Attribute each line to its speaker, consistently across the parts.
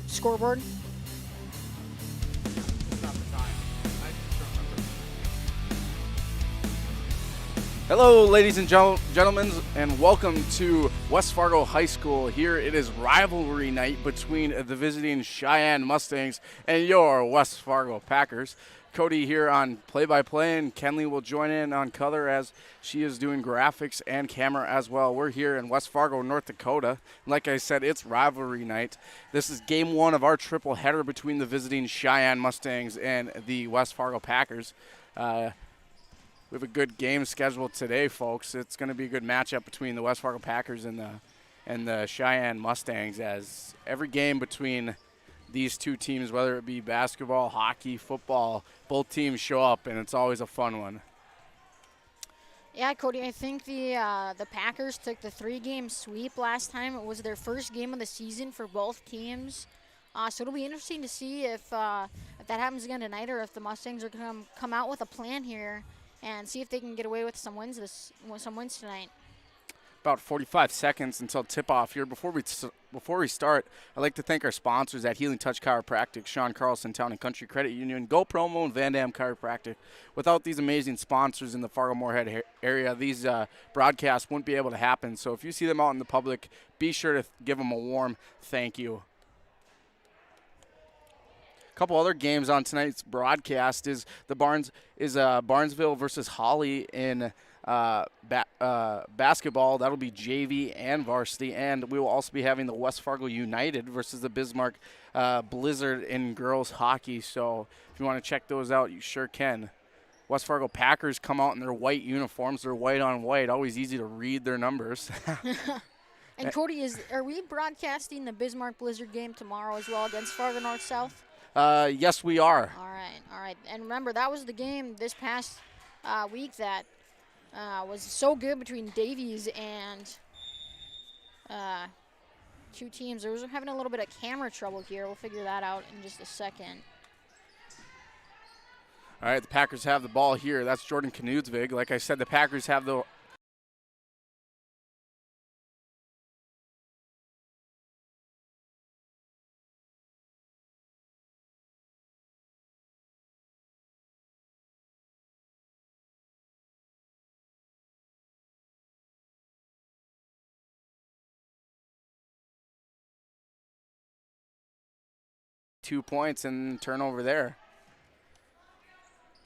Speaker 1: scoreboard.
Speaker 2: Hello, ladies and gentlemen, and welcome to West Fargo High School. Here it is rivalry night between the visiting Sheyenne Mustangs and your West Fargo Packers. Cody here on play-by-play, and Kenley will join in on color as she is doing graphics and camera as well. We're here in West Fargo, North Dakota. Like I said, it's rivalry night. This is game one of our triple header between the visiting Sheyenne Mustangs and the West Fargo Packers. We have a good game scheduled today, folks. It's going to be a good matchup between the West Fargo Packers and the Sheyenne Mustangs, as every game between these two teams, whether it be basketball, hockey, football, both teams show up, and it's always a fun one.
Speaker 1: Yeah, Cody, I think the Packers took the 3-game sweep last time. It was their first game of the season for both teams. So it'll be interesting to see if that happens again tonight, or if the Mustangs are going to come out with a plan here and see if they can get away with some wins tonight.
Speaker 2: About 45 seconds until tip-off here. Before we start, I'd like to thank our sponsors at Healing Touch Chiropractic, Sean Carlson Town and Country Credit Union, Go Promo, and Van Dam Chiropractic. Without these amazing sponsors in the Fargo-Moorhead area, these broadcasts wouldn't be able to happen. So if you see them out in the public, be sure to give them a warm thank you. Couple other games on tonight's broadcast is Barnesville versus Holly in basketball. That'll be JV and varsity, and we will also be having the West Fargo United versus the Bismarck Blizzard in girls hockey. So if you want to check those out, you sure can. West Fargo Packers come out in their white uniforms. They're white on white. Always easy to read their numbers.
Speaker 1: And Cody, are we broadcasting the Bismarck Blizzard game tomorrow as well against Fargo North South?
Speaker 2: Yes, we are.
Speaker 1: All right. And remember, that was the game this past week that was so good between Davies and two teams. They were having a little bit of camera trouble here. We'll figure that out in just a second.
Speaker 2: All right, the Packers have the ball here. That's Jordan Knudsvig. Like I said, the Packers have the points and turnover there.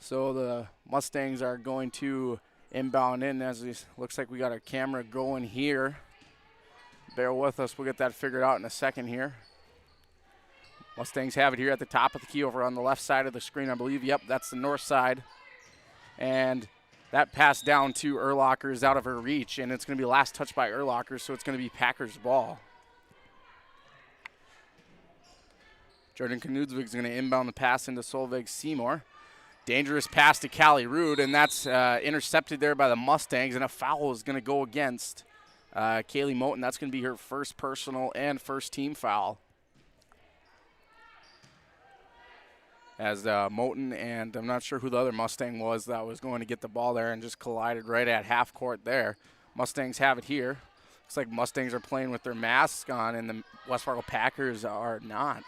Speaker 2: So the Mustangs are going to inbound in, as it looks like we got our camera going here. Bear with us, we'll get that figured out in a second here. Mustangs have it here at the top of the key over on the left side of the screen, I believe. Yep, that's the north side. And that pass down to Urlacher is out of her reach, and it's going to be last touch by Urlacher, so it's going to be Packers ball. Jordan Knudsvig is going to inbound the pass into Solveig Seymour. Dangerous pass to Callie Rude, and that's intercepted there by the Mustangs, and a foul is going to go against Kaylee Moten. That's going to be her first personal and first team foul. As Moten and I'm not sure who the other Mustang was that was going to get the ball there and just collided right at half court there. Mustangs have it here. Looks like Mustangs are playing with their masks on, and the West Fargo Packers are not.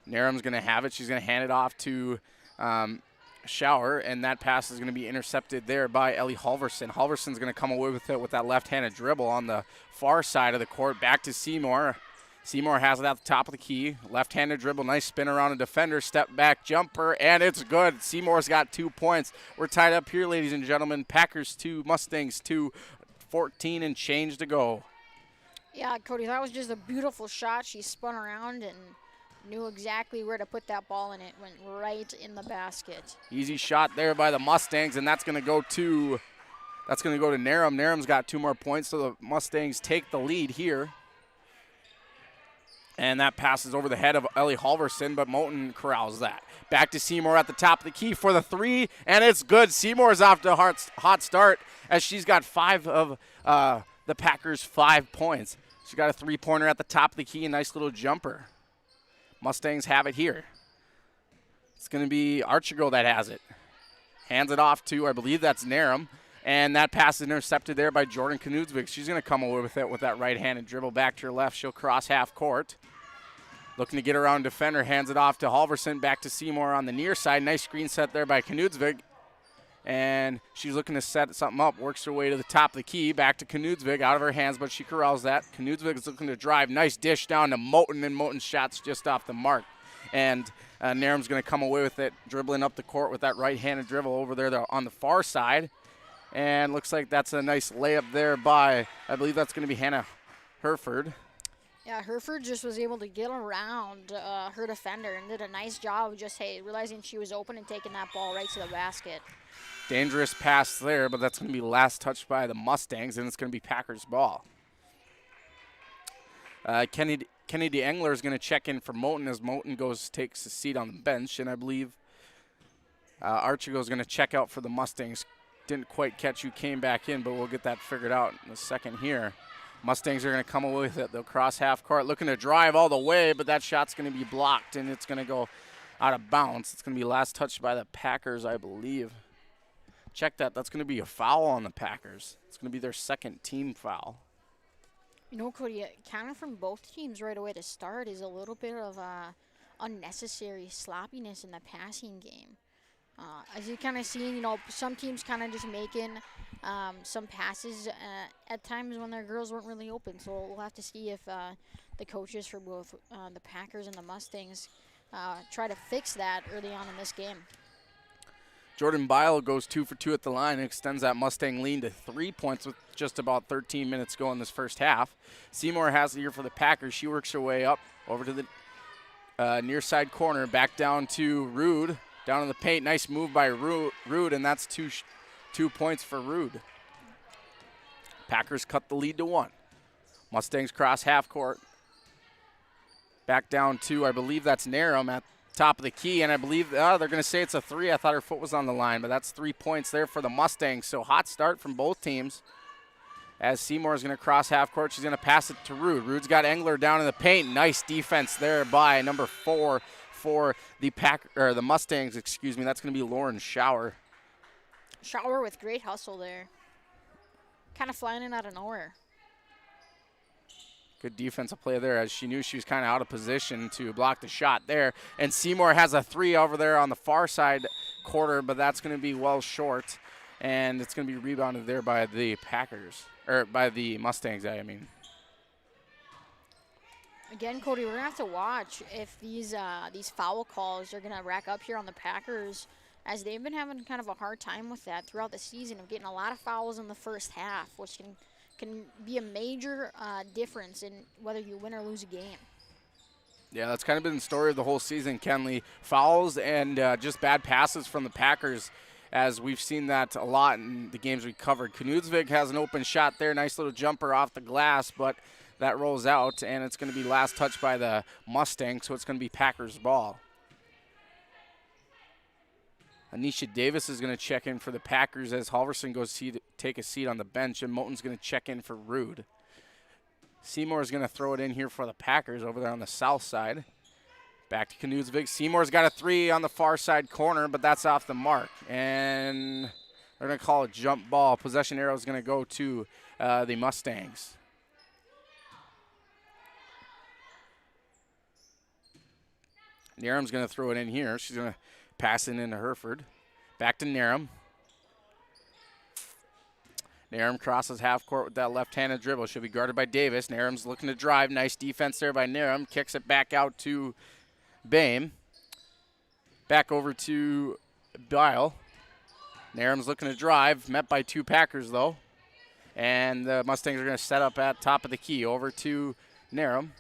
Speaker 2: Naram's going to have it. She's going to hand it off to Schauer, and that pass is going to be intercepted there by Ellie Halverson. Halverson's going to come away with it with that left-handed dribble on the far side of the court. Back to Seymour. Seymour has it at the top of the key. Left-handed dribble, nice spin around a defender, step back jumper, and it's good. Seymour's got 2 points. We're tied up here, ladies and gentlemen. Packers 2, Mustangs 2, 14 and change to go.
Speaker 1: Yeah, Cody, that was just a beautiful shot. She spun around and knew exactly where to put that ball, and it went right in the basket.
Speaker 2: Easy shot there by the Mustangs, and that's going to go to Naram. Naram's got 2 more points, so the Mustangs take the lead here. And that passes over the head of Ellie Halverson, but Moten corrals that. Back to Seymour at the top of the key for the 3, and it's good. Seymour's off to a hot start as she's got 5 of the Packers' 5 points. She got a 3-pointer at the top of the key, a nice little jumper. Mustangs have it here. It's going to be Archigirl that has it. Hands it off to, I believe that's Naram. And that pass is intercepted there by Jordan Knudsvig. She's going to come away with it with that right-handed dribble back to her left. She'll cross half court. Looking to get around defender, hands it off to Halverson, back to Seymour on the near side. Nice screen set there by Knudsvig. And she's looking to set something up, works her way to the top of the key, back to Knudsvig, out of her hands, but she corrals that. Knudsvig is looking to drive. Nice dish down to Moten, and Moten's shot's just off the mark. And Narum's going to come away with it, dribbling up the court with that right-handed dribble over there on the far side. And looks like that's a nice layup there by, I believe that's going to be Hannah Herford.
Speaker 1: Yeah, Herford just was able to get around her defender and did a nice job of just, realizing she was open and taking that ball right to the basket.
Speaker 2: Dangerous pass there, but that's going to be last touched by the Mustangs, and it's going to be Packers' ball. Kennedy Engler is going to check in for Moten as Moten takes a seat on the bench, and I believe Archigo is going to check out for the Mustangs. Didn't quite catch who came back in, but we'll get that figured out in a second here. Mustangs are going to come away with it. They'll cross half court, looking to drive all the way, but that shot's going to be blocked, and it's going to go out of bounds. It's going to be last touched by the Packers, I believe. Check that. That's going to be a foul on the Packers. It's going to be their second team foul.
Speaker 1: You know, Cody, kind of from both teams right away to start is a little bit of unnecessary sloppiness in the passing game. As you kind of seen, some teams kind of just making some passes at times when their girls weren't really open. So we'll have to see if the coaches for both the Packers and the Mustangs try to fix that early on in this game.
Speaker 2: Jordan Bile goes 2 for 2 at the line and extends that Mustang lead to 3 points with just about 13 minutes to go in this first half. Seymour has it here for the Packers. She works her way up over to the near side corner, back down to Rude. Down in the paint, nice move by Rude, and that's 2 points for Rude. Packers cut the lead to 1. Mustangs cross half court. Back down to, I believe that's Narum at top of the key, and I believe they're going to say it's a 3. I thought her foot was on the line, but that's 3 points there for the Mustangs. So hot start from both teams. As Seymour is going to cross half court, she's going to pass it to Rude. Rude's got Engler down in the paint. Nice defense there by number 4 for the Mustangs. That's going to be Lauren Schauer.
Speaker 1: Schauer with great hustle there. Kind of flying in out of nowhere.
Speaker 2: Good defensive play there as she knew she was kind of out of position to block the shot there. And Seymour has a 3 over there on the far side quarter, but that's going to be well short. And it's going to be rebounded there by the Packers, or by the Mustangs, I mean.
Speaker 1: Again, Cody, we're going to have to watch if these foul calls are going to rack up here on the Packers, as they've been having kind of a hard time with that throughout the season of getting a lot of fouls in the first half, which can be a major difference in whether you win or lose a game.
Speaker 2: Yeah, that's kind of been the story of the whole season, Kenley. Fouls and just bad passes from the Packers, as we've seen that a lot in the games we covered. Knudsvig has an open shot there, nice little jumper off the glass, but that rolls out, and it's going to be last touched by the Mustangs, so it's going to be Packers' ball. Anisha Davis is going to check in for the Packers as Halverson goes to take a seat on the bench, and Moten's going to check in for Rude. Seymour is going to throw it in here for the Packers over there on the south side. Back to Knudsvig. Seymour's got a 3 on the far side corner, but that's off the mark. And they're going to call a jump ball. Possession arrow is going to go to the Mustangs. Narum's going to throw it in here. She's going to pass it into Herford. Back to Narum. Narum crosses half court with that left-handed dribble. She'll be guarded by Davis. Narum's looking to drive. Nice defense there by Narum. Kicks it back out to Bame. Back over to Bile. Narum's looking to drive. Met by 2 Packers, though. And the Mustangs are going to set up at top of the key. Over to Narum.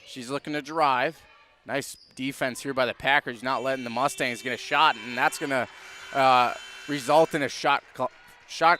Speaker 2: She's looking to drive. Nice defense here by the Packers, not letting the Mustangs get a shot, and that's going to result in a shot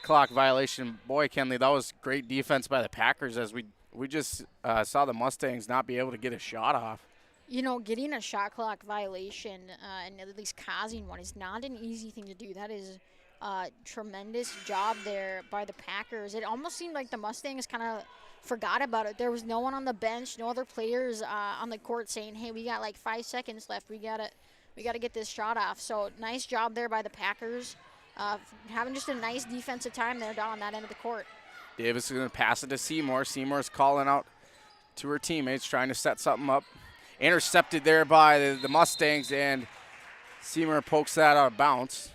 Speaker 2: clock violation. Boy, Kenley, that was great defense by the Packers, as we just saw the Mustangs not be able to get a shot off.
Speaker 1: You know, getting a shot clock violation and at least causing one is not an easy thing to do. That is a tremendous job there by the Packers. It almost seemed like the Mustangs kind of forgot about it. There was no one on the bench, no other players on the court saying, hey, we got like 5 seconds left. We gotta get this shot off. So nice job there by the Packers. having just a nice defensive time there down on that end of the court.
Speaker 2: Davis is going to pass it to Seymour. Seymour's calling out to her teammates, trying to set something up. Intercepted there by the Mustangs, and Seymour pokes that out of bounds.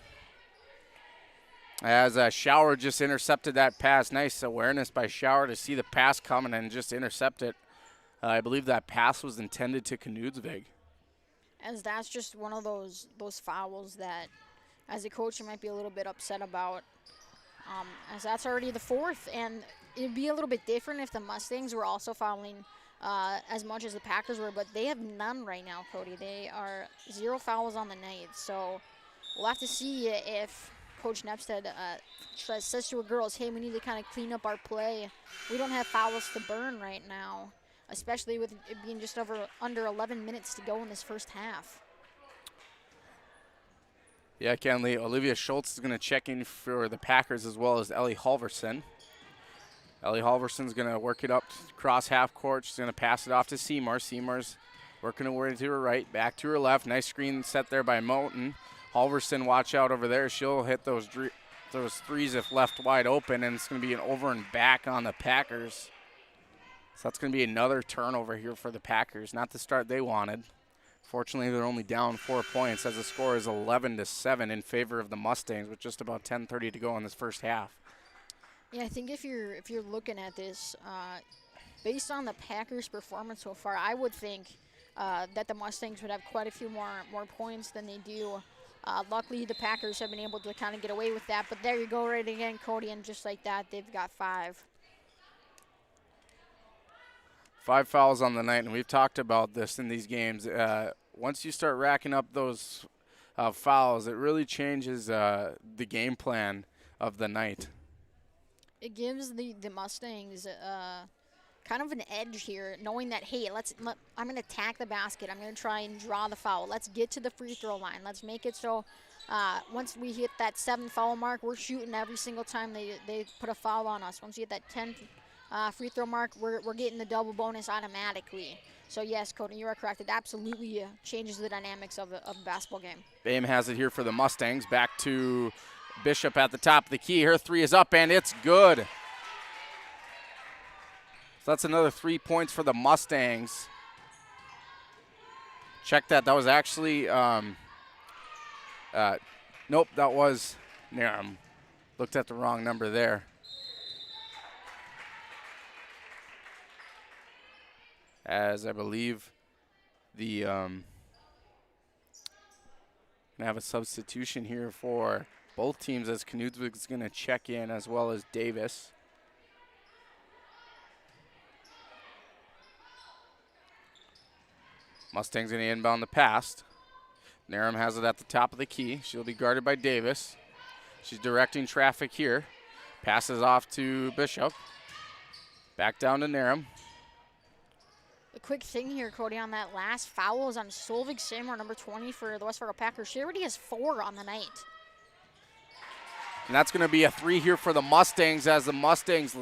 Speaker 2: As Shower just intercepted that pass. Nice awareness by Shower to see the pass coming and just intercept it. I believe that pass was intended to Knudsvig.
Speaker 1: As that's just one of those fouls that, as a coach, you might be a little bit upset about. As that's already the fourth, and it'd be a little bit different if the Mustangs were also fouling as much as the Packers were, but they have none right now, Cody. They are 0 fouls on the night, so we'll have to see if Coach Nepstead says to her girls, hey, we need to kind of clean up our play. We don't have fouls to burn right now, especially with it being just under 11 minutes to go in this first half.
Speaker 2: Yeah, Kenley. Olivia Schultz is going to check in for the Packers as well as Ellie Halverson. Ellie Halverson's going to work it up across half court. She's going to pass it off to Seymour. Seymour's working her way to her right, back to her left. Nice screen set there by Moulton. Halverson, watch out over there. She'll hit those threes if left wide open, and it's going to be an over and back on the Packers. So that's going to be another turnover here for the Packers. Not the start they wanted. Fortunately, they're only down 4 points as the score is 11-7 in favor of the Mustangs with just about 10:30 to go in this first half.
Speaker 1: Yeah, I think if you're looking at this, based on the Packers' performance so far, I would think that the Mustangs would have quite a few more points than they do. Luckily, the Packers have been able to kind of get away with that. But there you go right again, Cody, and just like that, they've got 5.
Speaker 2: 5 fouls on the night, and we've talked about this in these games. Once you start racking up those fouls, it really changes the game plan of the night.
Speaker 1: It gives the Mustangs kind of an edge here, knowing that, hey, I'm going to attack the basket. I'm going to try and draw the foul. Let's get to the free throw line. Let's make it so once we hit that 7 foul mark, we're shooting every single time they put a foul on us. Once we hit that 10 free throw mark, we're getting the double bonus automatically. So, yes, Cody, you are correct. It absolutely changes the dynamics of a basketball game.
Speaker 2: Bame has it here for the Mustangs. Back to Bishop at the top of the key. Her 3 is up, and it's good. So that's another 3 points for the Mustangs. Check that. That was actually nope, that was Narum. Looked at the wrong number there. As I believe the gonna have a substitution here for both teams as Knudsvig is going to check in as well as Davis. Mustangs going to inbound the pass. Narum has it at the top of the key. She'll be guarded by Davis. She's directing traffic here. Passes off to Bishop. Back down to Narum.
Speaker 1: A quick thing here, Cody, on that last foul is on Solveig Seymour, number 20 for the West Fargo Packers. She already has 4 on the night.
Speaker 2: And that's going to be a 3 here for the Mustangs as the Mustangs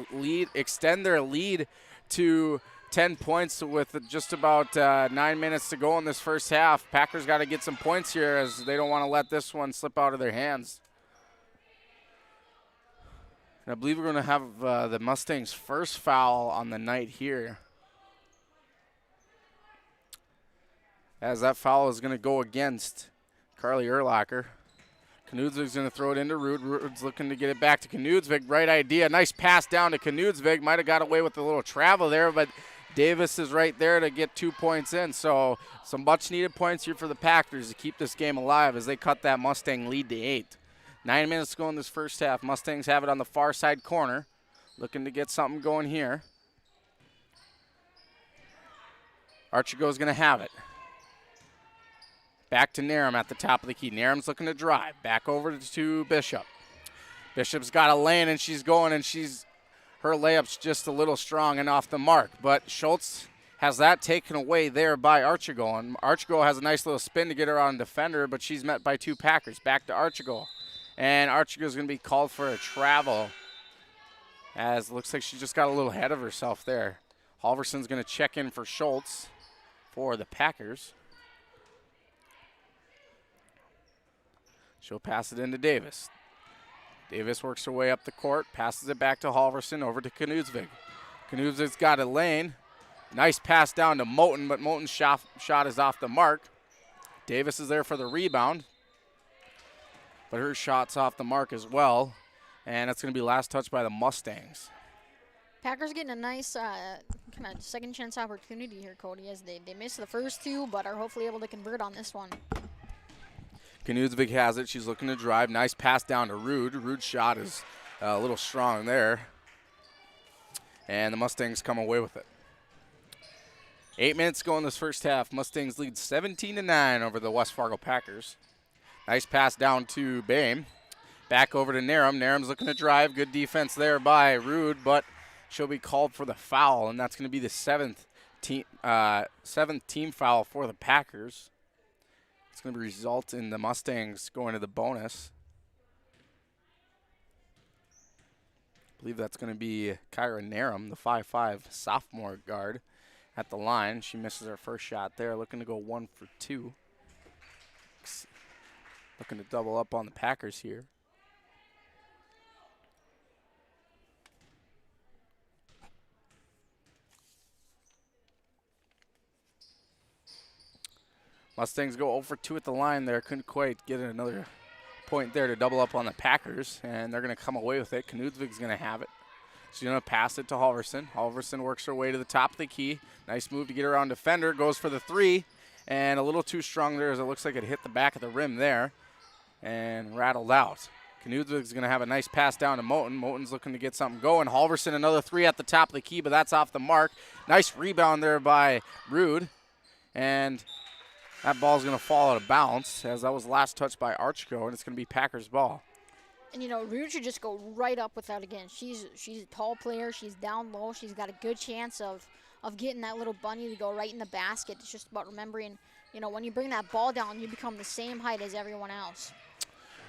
Speaker 2: extend their lead to 10 points with just about 9 minutes to go in this first half. Packers got to get some points here as they don't want to let this one slip out of their hands. And I believe we're going to have the Mustangs' first foul on the night here. As that foul is going to go against Carly Erlacher. Knudsvig's going to throw it into Rood. Rood's looking to get it back to Knudsvig. Right idea. Nice pass down to Knudsvig. Might have got away with a little travel there, but Davis is right there to get 2 points in. So some much-needed points here for the Packers to keep this game alive as they cut that Mustang lead to 8. 9 minutes to go in this first half. Mustangs have it on the far side corner. Looking to get something going here. Archigo's going to have it. Back to Narum at the top of the key. Narum's looking to drive. Back over to Bishop. Bishop's got a lane, and she's going, and her layup's just a little strong and off the mark. But Schultz has that taken away there by Archigo. And Archigo has a nice little spin to get her on defender, but she's met by 2 Packers. Back to Archigo. And Archigo's going to be called for a travel, as it looks like she just got a little ahead of herself there. Halverson's going to check in for Schultz for the Packers. She'll pass it into Davis. Davis works her way up the court, passes it back to Halverson, over to Knudsvig. Knudsvig's got a lane. Nice pass down to Moten, but Moten's shot is off the mark. Davis is there for the rebound, but her shot's off the mark as well, and that's going to be last touch by the Mustangs.
Speaker 1: Packers getting a nice kind of second chance opportunity here, Cody, as they missed the first two, but are hopefully able to convert on this one.
Speaker 2: Knudsvig has it. She's looking to drive. Nice pass down to Rude. Rude's shot is a little strong there, and the Mustangs come away with it. 8 minutes go in this first half. Mustangs lead 17-9 over the West Fargo Packers. Nice pass down to Bame. Back over to Narum. Narum's looking to drive. Good defense there by Rude, but she'll be called for the foul, and that's going to be the seventh team foul for the Packers. It's going to result in the Mustangs going to the bonus. I believe that's going to be Kyra Narum, the 5'5" sophomore guard, at the line. She misses her first shot there, looking to go 1 for 2. Looking to double up on the Packers here. Mustangs go 0 for 2 at the line there. Couldn't quite get another point there to double up on the Packers, and they're going to come away with it. Knudsvig's going to have it. She's going to pass it to Halverson. Halverson works her way to the top of the key. Nice move to get around defender. Goes for the 3, and a little too strong there as it looks like it hit the back of the rim there and rattled out. Knudsvig's going to have a nice pass down to Moten. Moten's looking to get something going. Halverson, another 3 at the top of the key, but that's off the mark. Nice rebound there by Rude, and that ball's going to fall out of bounds as that was last touched by Archko, and it's going to be Packers ball.
Speaker 1: And, you know, Rude should just go right up with that again. She's a tall player. She's down low. She's got a good chance of getting that little bunny to go right in the basket. It's just about remembering, you know, when you bring that ball down, you become the same height as everyone else.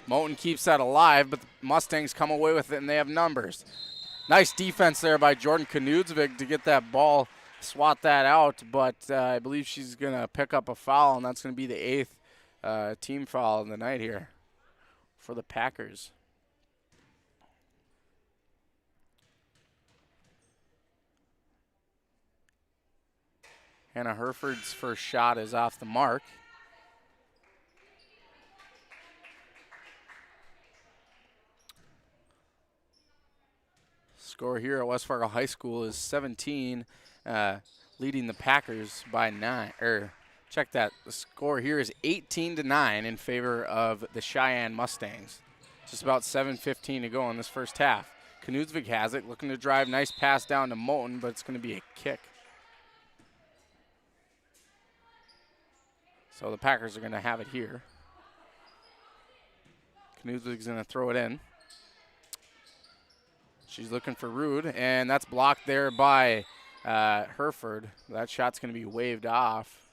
Speaker 2: Moten keeps that alive, but the Mustangs come away with it, and they have numbers. Nice defense there by Jordan Knudsvig to get that ball, swat that out, but I believe she's going to pick up a foul, and that's going to be the 8th team foul of the night here for the Packers. Hannah Herford's first shot is off the mark. Score here at West Fargo High School is 17, leading the Packers by 9. Check that. The score here is 18-9 in favor of the Sheyenne Mustangs. Just about 7:15 to go in this first half. Knudsvig has it, looking to drive. Nice pass down to Moten, but it's going to be a kick. So the Packers are going to have it here. Knudsvig's going to throw it in. She's looking for Rude, and that's blocked there by Herford. That shot's going to be waved off.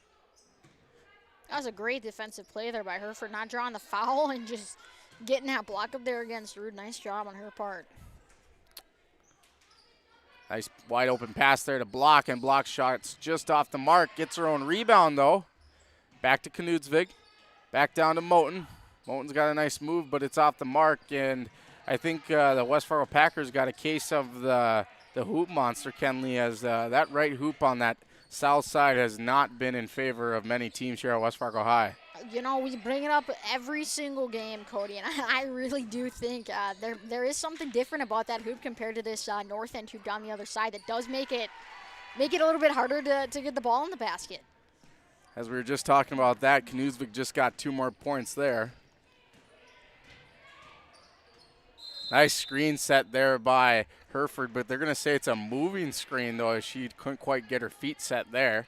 Speaker 1: That was a great defensive play there by Herford, not drawing the foul and just getting that block up there against Rude. Nice job on her part.
Speaker 2: Nice wide open pass there to Block, and Block shot's just off the mark. Gets her own rebound, though. Back to Knudsvig. Back down to Moten. Moten's got a nice move, but it's off the mark, and I think the West Fargo Packers got a case of the hoop monster, Kenley, as that right hoop on that south side has not been in favor of many teams here at West Fargo High.
Speaker 1: You know, we bring it up every single game, Cody, and I really do think there is something different about that hoop compared to this north end hoop down the other side that does make it a little bit harder to get the ball in the basket.
Speaker 2: As we were just talking about that, Knudsvig just got 2 more points there. Nice screen set there by Herford, but they're going to say it's a moving screen, though, as she couldn't quite get her feet set there.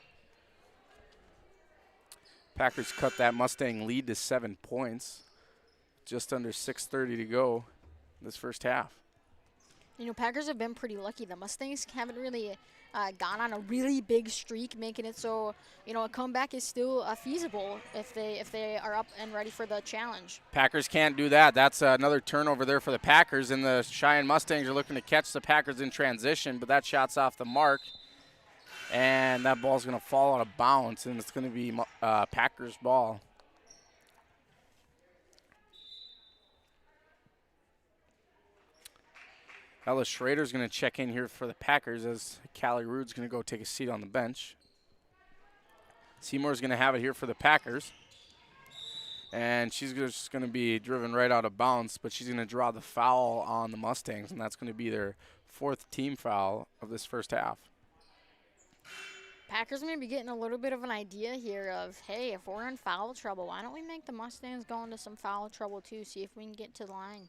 Speaker 2: Packers cut that Mustang lead to 7 points. Just under 6:30 to go this first half.
Speaker 1: You know, Packers have been pretty lucky. The Mustangs haven't really gone on a really big streak, making it so, you know, a comeback is still feasible if they are up and ready for the challenge.
Speaker 2: Packers can't do that. That's another turnover there for the Packers, and the Cheyenne Mustangs are looking to catch the Packers in transition, but that shot's off the mark, and that ball's going to fall out of bounds, and it's going to be Packers ball. Ella Schrader's going to check in here for the Packers as Callie Rude's going to go take a seat on the bench. Seymour's going to have it here for the Packers. And she's just going to be driven right out of bounds, but she's going to draw the foul on the Mustangs, and that's going to be their 4th team foul of this first half.
Speaker 1: Packers may be getting a little bit of an idea here of, hey, if we're in foul trouble, why don't we make the Mustangs go into some foul trouble too, see if we can get to the line.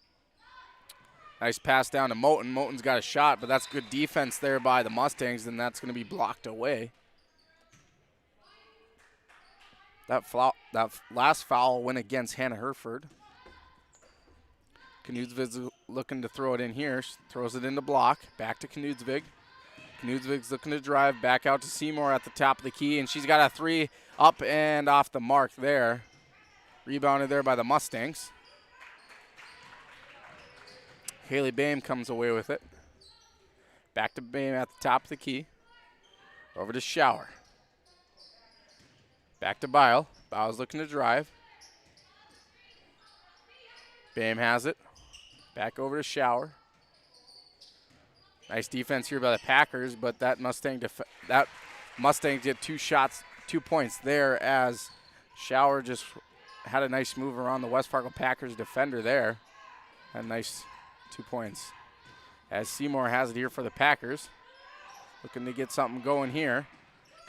Speaker 2: Nice pass down to Moten. Moten's got a shot, but that's good defense there by the Mustangs, and that's going to be blocked away. That last foul went against Hannah Herford. Knudsvig's looking to throw it in here. She throws it in the block. Back to Knudsvig. Knudsvig's looking to drive back out to Seymour at the top of the key, and she's got a 3 up and off the mark there. Rebounded there by the Mustangs. Haley Boehm comes away with it. Back to Boehm at the top of the key. Over to Shower. Back to Bile. Bile's looking to drive. Boehm has it. Back over to Shower. Nice defense here by the Packers, but that Mustang did 2 shots, 2 points there as Shower just had a nice move around the West Fargo Packers defender there. A nice 2 points. As Seymour has it here for the Packers. Looking to get something going here.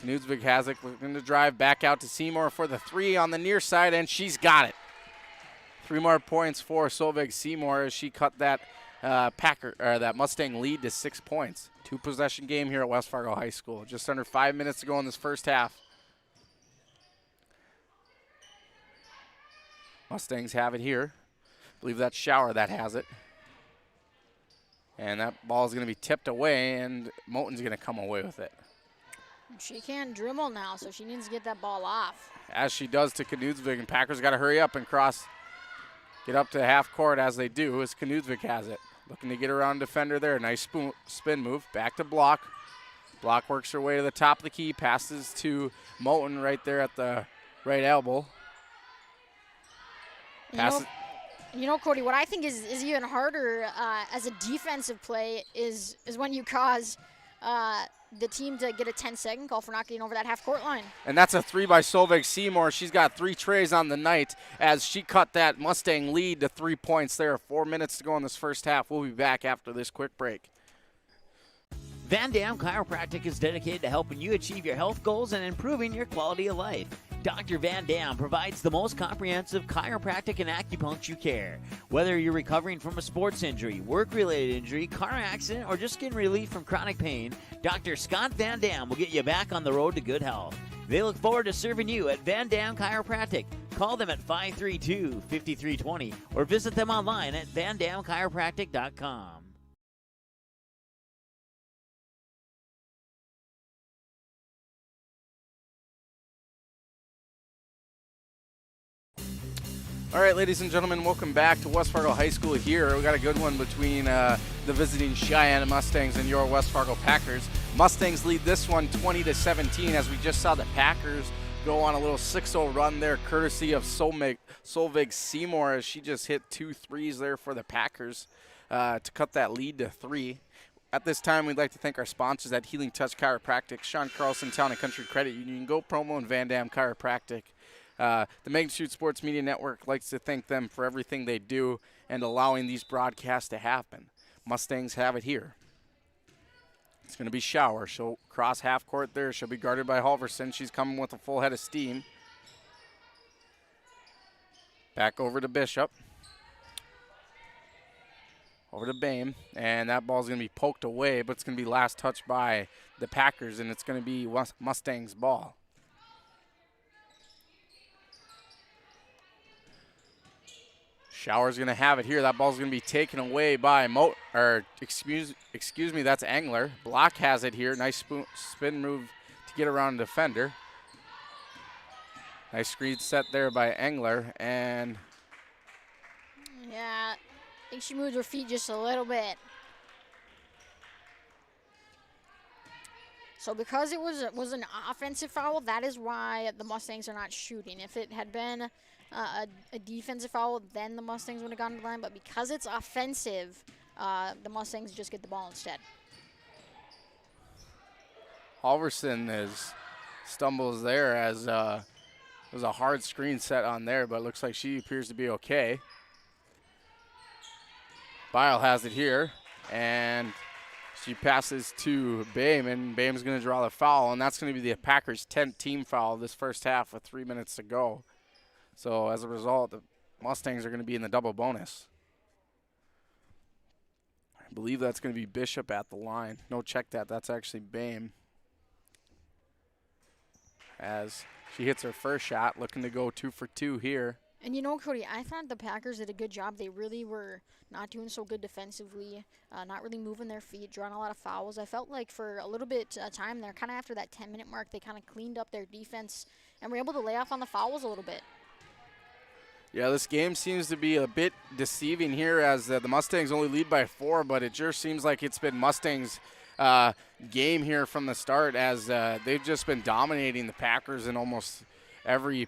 Speaker 2: Knudsvig has it, looking to drive back out to Seymour for the 3 on the near side, and she's got it. 3 more points for Solveig Seymour as she cut that that Mustang lead to 6 points. 2-possession game here at West Fargo High School. Just under 5 minutes to go in this first half. Mustangs have it here. I believe that's Shower that has it. And that ball is going to be tipped away, and Moten's going to come away with it.
Speaker 1: She can't dribble now, so she needs to get that ball off.
Speaker 2: As she does to Knudsvig, and Packers got to hurry up and get up to half court as they do, as Knudsvig has it. Looking to get around defender there. Nice spin move. Back to Block. Block works her way to the top of the key. Passes to Moten right there at the right elbow.
Speaker 1: You know, Cody, what I think is even harder as a defensive play is when you cause the team to get a 10-second call for not getting over that half-court line.
Speaker 2: And that's a 3 by Solveig Seymour. She's got 3 trays on the night as she cut that Mustang lead to 3 points there. 4 minutes to go in this first half. We'll be back after this quick break.
Speaker 3: Van Dam Chiropractic is dedicated to helping you achieve your health goals and improving your quality of life. Dr. Van Dam provides the most comprehensive chiropractic and acupuncture care. Whether you're recovering from a sports injury, work-related injury, car accident, or just getting relief from chronic pain, Dr. Scott Van Dam will get you back on the road to good health. They look forward to serving you at Van Dam Chiropractic. Call them at 532-5320 or visit them online at vandamchiropractic.com.
Speaker 2: All right, ladies and gentlemen, welcome back to West Fargo High School here. We got a good one between the visiting Sheyenne Mustangs and your West Fargo Packers. Mustangs lead this one 20-17 as we just saw the Packers go on a little 6-0 run there, courtesy of Solveig Seymour as she just hit 2 threes there for the Packers to cut that lead to 3. At this time, we'd like to thank our sponsors at Healing Touch Chiropractic, Sean Carlson Town and Country Credit Union, Go Promo, and Van Dam Chiropractic. The Magnitude Sports Media Network likes to thank them for everything they do and allowing these broadcasts to happen. Mustangs have it here. It's going to be Shower. She'll cross half court there. She'll be guarded by Halverson. She's coming with a full head of steam. Back over to Bishop. Over to Boehm. And that ball's going to be poked away, but it's going to be last touched by the Packers, and it's going to be Mustangs' ball. Shower's going to have it here. That ball's going to be taken away by excuse me, that's Engler. Block has it here. Nice spin move to get around a defender. Nice screen set there by Engler. And
Speaker 1: yeah, I think she moved her feet just a little bit. So because it was an offensive foul, that is why the Mustangs are not shooting. If it had been a defensive foul, then the Mustangs would have gone to the line. But because it's offensive, the Mustangs just get the ball instead.
Speaker 2: Halverson stumbles there as there was a hard screen set on there, but it looks like she appears to be okay. Bile has it here, and she passes to Bame, and Bame's going to draw the foul, and that's going to be the Packers' 10th team foul this first half with 3 minutes to go. So as a result, the Mustangs are going to be in the double bonus. I believe that's going to be Bishop at the line. No, check that. That's actually Bame. As she hits her first shot, looking to go 2 for 2 here.
Speaker 1: And you know, Cody, I thought the Packers did a good job. They really were not doing so good defensively, not really moving their feet, drawing a lot of fouls. I felt like for a little bit of time there, kind of after that 10-minute mark, they kind of cleaned up their defense and were able to lay off on the fouls a little bit.
Speaker 2: Yeah, this game seems to be a bit deceiving here as the Mustangs only lead by 4, but it just seems like it's been Mustangs' game here from the start as they've just been dominating the Packers in almost every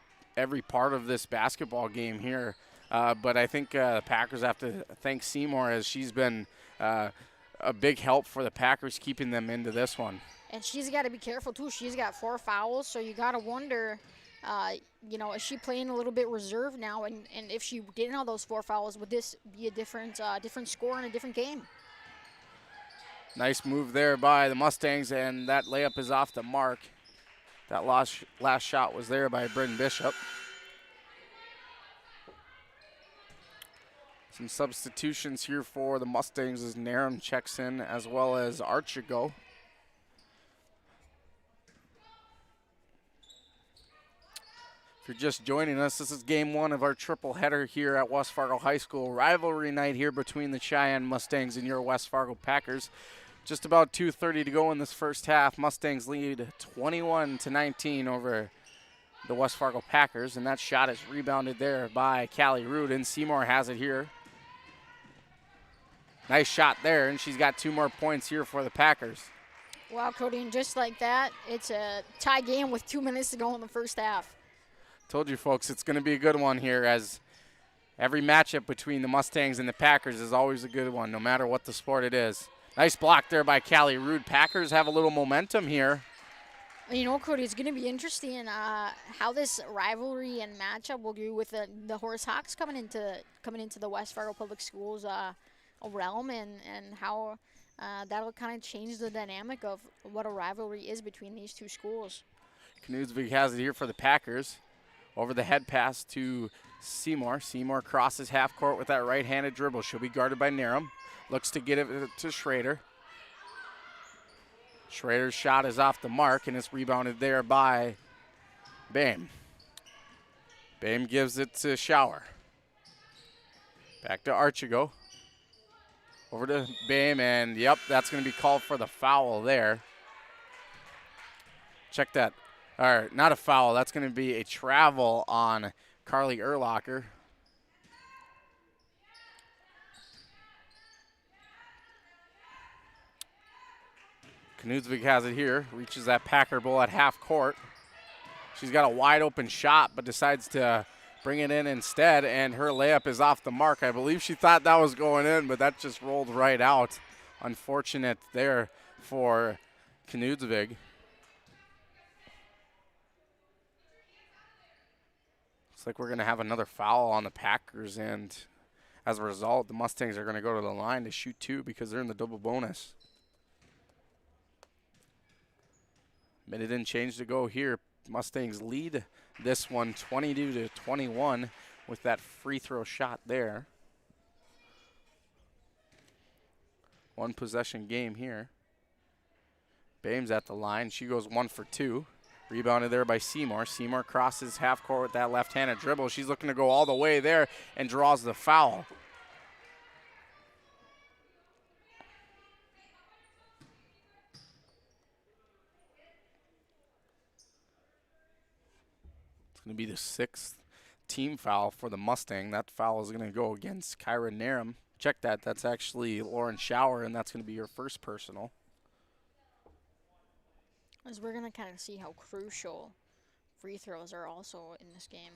Speaker 2: part of this basketball game here. But I think the Packers have to thank Seymour as she's been a big help for the Packers keeping them into this one.
Speaker 1: And she's got to be careful, too. She's got 4 fouls, so you got to wonder, is she playing a little bit reserved now? And if she didn't have those 4 fouls, would this be a different score in a different game?
Speaker 2: Nice move there by the Mustangs, and that layup is off the mark. That last shot was there by Bryn Bishop. Some substitutions here for the Mustangs as Narum checks in as well as Archigo. If you're just joining us, this is game 1 of our triple header here at West Fargo High School. Rivalry night here between the Sheyenne Mustangs and your West Fargo Packers. Just about 2:30 to go in this first half. Mustangs lead 21-19 over the West Fargo Packers, and that shot is rebounded there by Callie Root, and Seymour has it here. Nice shot there, and she's got 2 more points here for the Packers.
Speaker 1: Wow, Cody, and just like that, it's a tie game with 2 minutes to go in the first half.
Speaker 2: Told you, folks, it's going to be a good one here as every matchup between the Mustangs and the Packers is always a good one, no matter what the sport it is. Nice block there by Callie Root. Packers have a little momentum here.
Speaker 1: You know, Cody, it's going to be interesting how this rivalry and matchup will do with the Horse Hawks coming into the West Fargo Public Schools realm, and how that'll kind of change the dynamic of what a rivalry is between these two schools.
Speaker 2: Knudsvig has it here for the Packers. Over the head pass to Seymour. Seymour crosses half court with that right-handed dribble. She'll be guarded by Narum. Looks to get it to Schrader. Schrader's shot is off the mark, and it's rebounded there by Bame. Bame gives it to Shower. Back to Archigo. Over to Bame, and yep, that's going to be called for the foul there. Check that. All right, not a foul. That's going to be a travel on Carly Erlocker. Knudsvig has it here, reaches that Packer ball at half court. She's got a wide open shot, but decides to bring it in instead, and her layup is off the mark. I believe she thought that was going in, but that just rolled right out. Unfortunate there for Knudsvig. Looks like we're going to have another foul on the Packers, and as a result, the Mustangs are going to go to the line to shoot 2 because they're in the double bonus. Minute and change to go here. Mustangs lead this one 22-21 with that free throw shot there. 1 possession game here. Bame's at the line. She goes 1 for 2. Rebounded there by Seymour. Seymour crosses half court with that left-handed dribble. She's looking to go all the way there and draws the foul. It's going to be the 6th team foul for the Mustang. That foul is going to go against Kyra Narum. Check that. That's actually Lauren Shower, and that's going to be your first personal.
Speaker 1: As we're going to kind of see how crucial free throws are also in this game.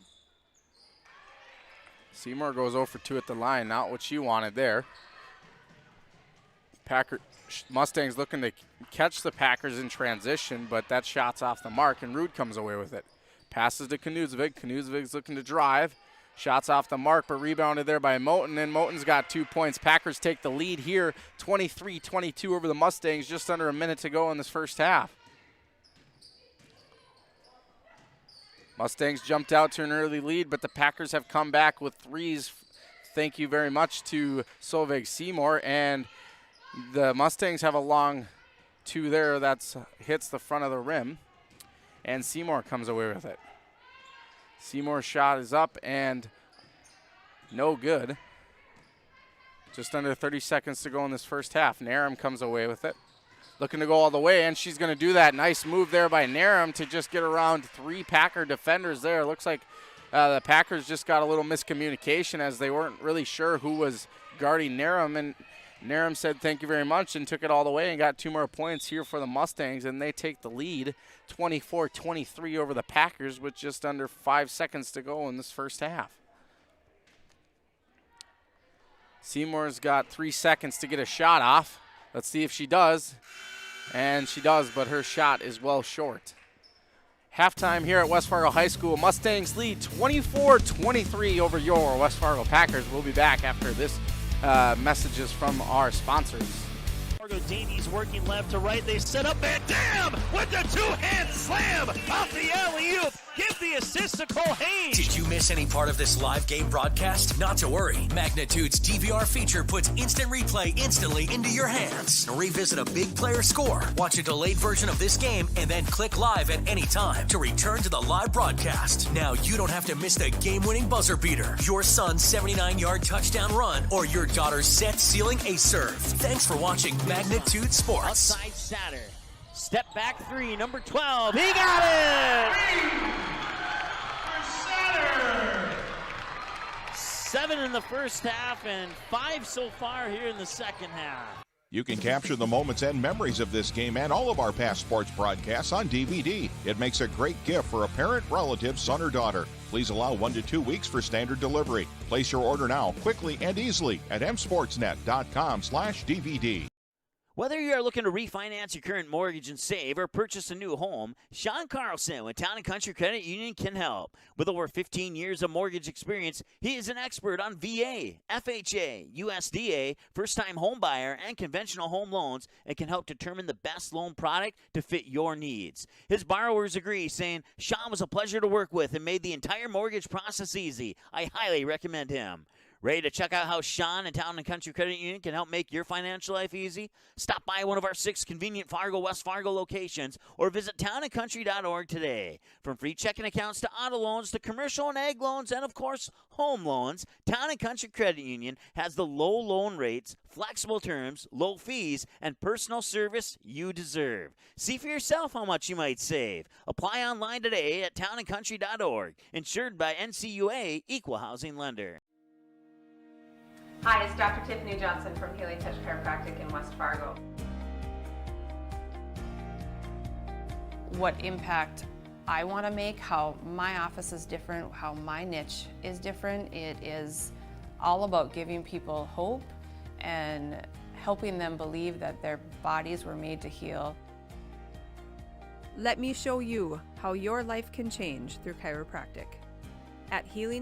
Speaker 2: Seymour goes 0 for 2 at the line. Not what she wanted there. Mustangs looking to catch the Packers in transition, but that shot's off the mark, and Rude comes away with it. Passes to Knudsevic. Knudesevic's looking to drive. Shots off the mark, but rebounded there by Moten, and Moten's got 2 points. Packers take the lead here, 23-22 over the Mustangs, just under a minute to go in this first half. Mustangs jumped out to an early lead, but the Packers have come back with threes. Thank you very much to Solveig Seymour, and the Mustangs have a long two there that hits the front of the rim, and Seymour comes away with it. Seymour's shot is up and no good. Just under 30 seconds to go in this first half. Narum comes away with it. Looking to go all the way, and she's going to do that. Nice move there by Narum to just get around 3 Packer defenders there. Looks like the Packers just got a little miscommunication as they weren't really sure who was guarding Narum, and Narum said thank you very much and took it all the way and got 2 more points here for the Mustangs, and they take the lead 24-23 over the Packers with just under 5 seconds to go in this first half. Seymour's got 3 seconds to get a shot off. Let's see if she does. And she does, but her shot is well short. Halftime here at West Fargo High School. Mustangs lead 24-23 over your West Fargo Packers. We'll be back after this messages from our sponsors.
Speaker 4: Fargo Davies working left to right. They set up Van Dam with the two-hand slam off the alley-oop. Give the assist to Cole Haynes.
Speaker 5: Did you miss any part of this live game broadcast? Not to worry. Magnitude's DVR feature puts instant replay instantly into your hands. Revisit a big player score, watch a delayed version of this game, and then click live at any time to return to the live broadcast. Now you don't have to miss the game-winning buzzer beater, your son's 79-yard touchdown run, or your daughter's set-sealing ace serve. Thanks for watching Magnitude Sports.
Speaker 3: Outside Satter. Step back 3, number 12. He got it! 7 in the first half and 5 so far here in the second half.
Speaker 6: You can capture the moments and memories of this game and all of our past sports broadcasts on DVD. It makes a great gift for a parent, relative, son, or daughter. Please allow 1 to 2 weeks for standard delivery. Place your order now, quickly and easily at msportsnet.com/DVD.
Speaker 3: Whether you are looking to refinance your current mortgage and save or purchase a new home, Sean Carlson with Town & Country Credit Union can help. With over 15 years of mortgage experience, he is an expert on VA, FHA, USDA, first-time home buyer, and conventional home loans and can help determine the best loan product to fit your needs. His borrowers agree, saying, Sean was a pleasure to work with and made the entire mortgage process easy. I highly recommend him. Ready to check out how Sean and Town & Country Credit Union can help make your financial life easy? Stop by one of our 6 convenient Fargo, West Fargo locations or visit townandcountry.org today. From free checking accounts to auto loans to commercial and ag loans and, of course, home loans, Town & Country Credit Union has the low loan rates, flexible terms, low fees, and personal service you deserve. See for yourself how much you might save. Apply online today at townandcountry.org. Insured by NCUA Equal Housing Lender.
Speaker 7: Hi, it's Dr. Tiffany Johnson from Healing Touch Chiropractic in West Fargo. What impact I want to make, how my office is different, how my niche is different. It is all about giving people hope and helping them believe that their bodies were made to heal.
Speaker 8: Let me show you how your life can change through chiropractic. At Healing